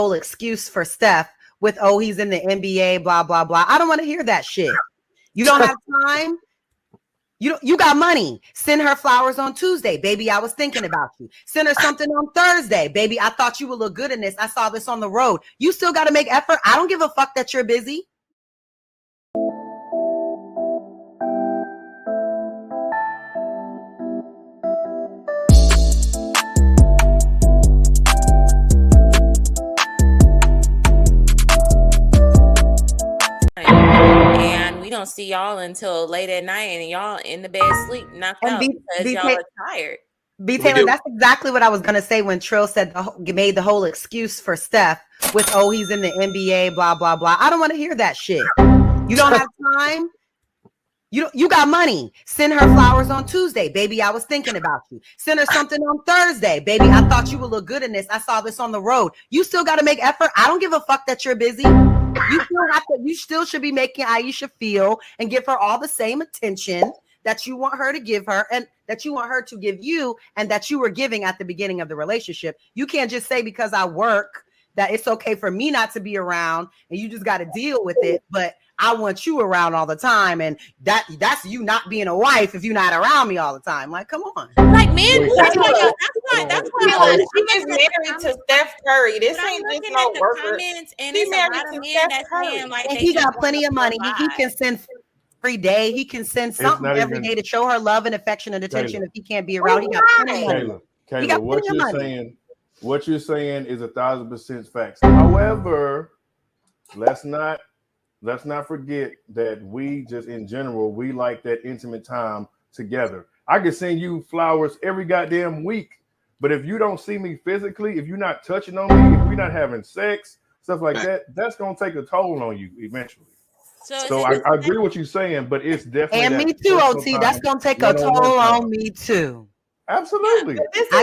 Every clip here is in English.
whole excuse for Steph with, oh, he's in the NBA, blah, blah, blah. I don't want to hear that shit. You don't have time. You got money. Send her flowers on Tuesday. Baby, I was thinking about you. Send her something on Thursday. Baby, I thought you would look good in this. I saw this on the road. You still got to make effort. I don't give a fuck that you're busy. Don't see y'all until late at night, and y'all in the bed sleep knocked out because y'all are tired. Taylor, that's exactly what I was gonna say when Trill said made the whole excuse for Steph with, oh, he's in the NBA, blah blah blah. I don't want to hear that shit. You don't have time. You got money. Send her flowers on Tuesday. Baby, I was thinking about you. Send her something on Thursday. Baby, I thought you would look good in this. I saw this on the road. You still got to make effort. I don't give a fuck that you're busy. You still should be making Ayesha feel and give her all the same attention that you want her to give her and that you want her to give you and that you were giving at the beginning of the relationship. You can't just say because I work that it's okay for me not to be around and you just got to deal with it. But I want you around all the time, and that's you not being a wife if you're not around me all the time. Like, come on. Like, men, that's why she is married to Steph Curry. This ain't just no worker. And it's a lot of men that's saying like, and he got plenty of money. He can send every day. He can send something every day to show her love and affection and attention. If he can't be around, he got plenty of money. Kayla, what you're saying is 1,000% facts. However, let's not forget that we just in general, we like that intimate time together. I could send you flowers every goddamn week, but if you don't see me physically, if you're not touching on me, if we're not having sex, stuff like that, that's going to take a toll on you eventually. So I agree with what you're saying, but it's definitely. And me too, OT. That's going to take a toll on me too. Absolutely. Yeah,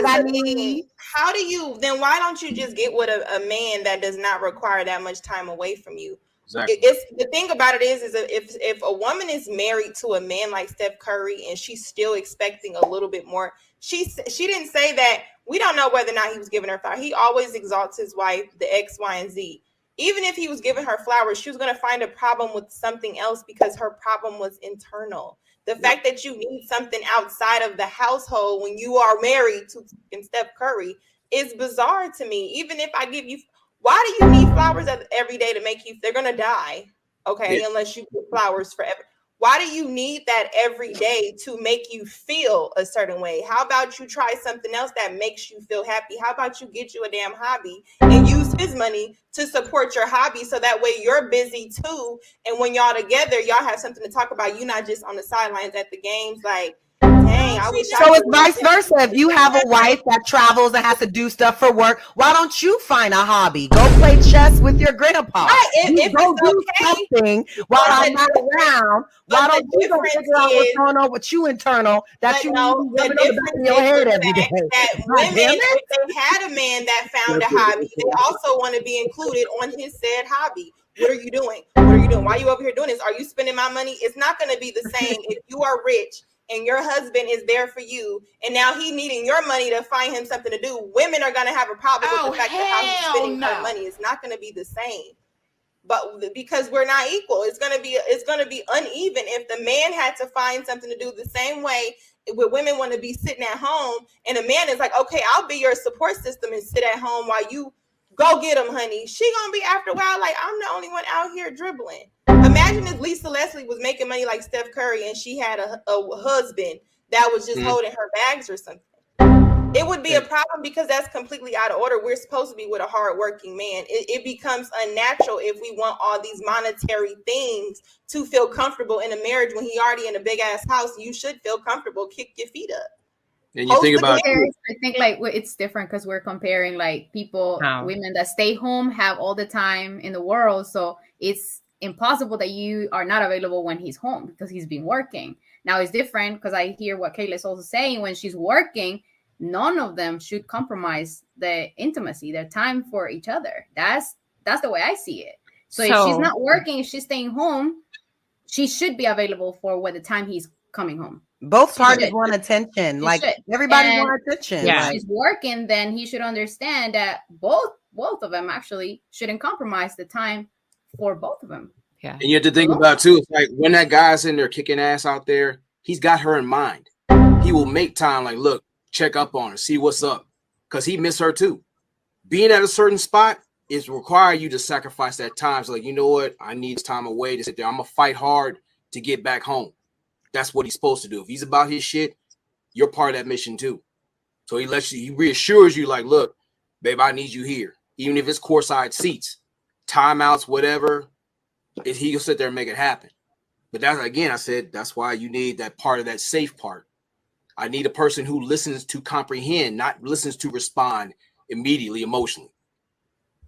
how do you, then why don't you just get with a man that does not require that much time away from you? Exactly. It's the thing about it is if a woman is married to a man like Steph Curry and she's still expecting a little bit more, she didn't say that. We don't know whether or not he was giving her flowers. He always exalts his wife, the X, Y, and Z. Even if he was giving her flowers, she was going to find a problem with something else because her problem was internal. The fact that you need something outside of the household when you are married to Steph Curry is bizarre to me. Even if I give you, why do you need flowers every day to make you, they're going to die. Okay. Yeah. Unless you get flowers forever. Why do you need that every day to make you feel a certain way? How about you try something else that makes you feel happy? How about you get you a damn hobby and use his money to support your hobby so that way you're busy too. And when y'all together, y'all have something to talk about. You're not just on the sidelines at the games like, dang, I wish so it's vice versa. If you have a wife that travels and has to do stuff for work, why don't you find a hobby? Go play chess with your grandpa. Right, if go do something while I'm not around. Why don't you go figure out what's going on with you internal that you know the difference in your head every day? That women, if they had a man that found a hobby, they also want to be included on his said hobby. What are you doing? What are you doing? Why are you over here doing this? Are you spending my money? It's not going to be the same if you are rich and your husband is there for you, and now he needing your money to find him something to do. Women are going to have a problem with the fact that how he's spending her money. It's not going to be the same. But because we're not equal, it's going to be uneven. If the man had to find something to do the same way, where women want to be sitting at home, and a man is like, okay, I'll be your support system and sit at home while you go get him, honey. She gonna be after a while like, I'm the only one out here dribbling. Imagine if Lisa Leslie was making money like Steph Curry and she had a husband that was just holding her bags or something. It would be a problem because that's completely out of order. We're supposed to be with a hardworking man. It becomes unnatural if we want all these monetary things to feel comfortable in a marriage when he already in a big ass house. You should feel comfortable. Kick your feet up. And you think about I think like it's different because we're comparing like people, women that stay home have all the time in the world. So it's impossible that you are not available when he's home because he's been working. Now it's different because I hear what Kayla is also saying. When she's working, none of them should compromise the intimacy, their time for each other. That's the way I see it. So if she's not working, if she's staying home, she should be available for when the time he's coming home. Both parties want attention. Like everybody wants attention. If she's working, then he should understand that both of them actually shouldn't compromise the time for both of them. Yeah. And you have to think about too, it's like when that guy's in there kicking ass out there, he's got her in mind. He will make time, like, look, check up on her, see what's up, because he missed her too. Being at a certain spot is require you to sacrifice that time. So, like, you know what? I need time away to sit there. I'm gonna fight hard to get back home. That's what he's supposed to do. If he's about his shit, you're part of that mission too. So he reassures you, like, look, babe, I need you here, even if it's courtside seats, timeouts, whatever. He'll sit there and make it happen. But that's, again, I said, that's why you need that part of that safe part. I need a person who listens to comprehend, not listens to respond immediately emotionally.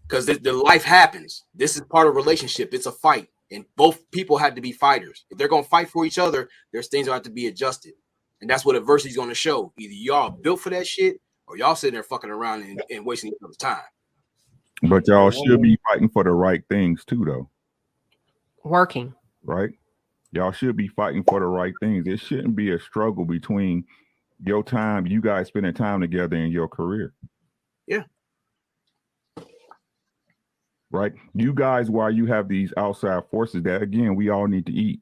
Because the life happens. This is part of a relationship. It's a fight. And both people have to be fighters. If they're going to fight for each other, there's things that have to be adjusted. And that's what adversity is going to show. Either y'all built for that shit or y'all sitting there fucking around and wasting each other's time. But y'all should be fighting for the right things too, though. Working. Right? Y'all should be fighting for the right things. It shouldn't be a struggle between your time, you guys spending time together in your career. Yeah. Right? You guys, while you have these outside forces that, again, we all need to eat.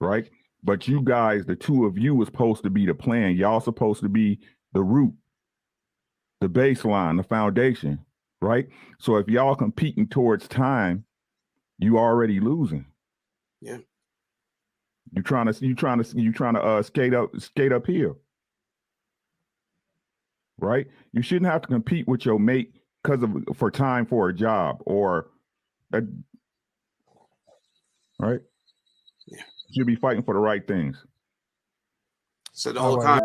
Right? But you guys, the two of you, was supposed to be the plan. Y'all supposed to be the root, the baseline, the foundation. Right? So if y'all competing towards time, you already losing. Yeah. You trying to skate uphill. Right? You shouldn't have to compete with your mate for time for a job or that. Right? Yeah. You should be fighting for the right things. So the whole time